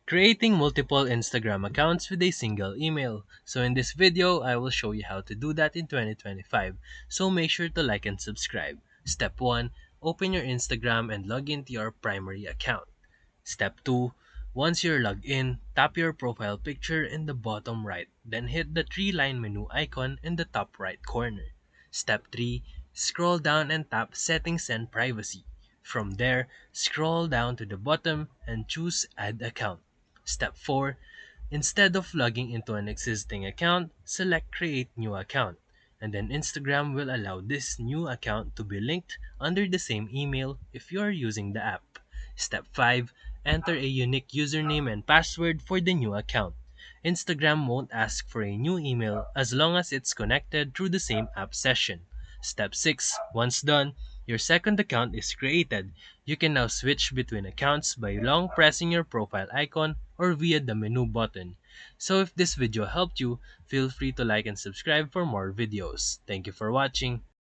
Creating multiple Instagram accounts with a single email. So in this video, I will show you how to do that in 2025. So make sure to like and subscribe. Step 1. Open your Instagram and log into your primary account. Step 2. Once you're logged in, tap your profile picture in the bottom right, then hit the three-line menu icon in the top right corner. Step 3. Scroll down and tap Settings and Privacy. From there, scroll down to the bottom and choose Add Account. Step 4. Instead of logging into an existing account, select Create New Account, and then Instagram will allow this new account to be linked under the same email if you are using the app. Step 5. Enter a unique username and password for the new account. Instagram won't ask for a new email as long as it's connected through the same app session. Step 6. Once done, your second account is created. You can now switch between accounts by long pressing your profile icon or via the menu button. So if this video helped you, feel free to like and subscribe for more videos. Thank you for watching.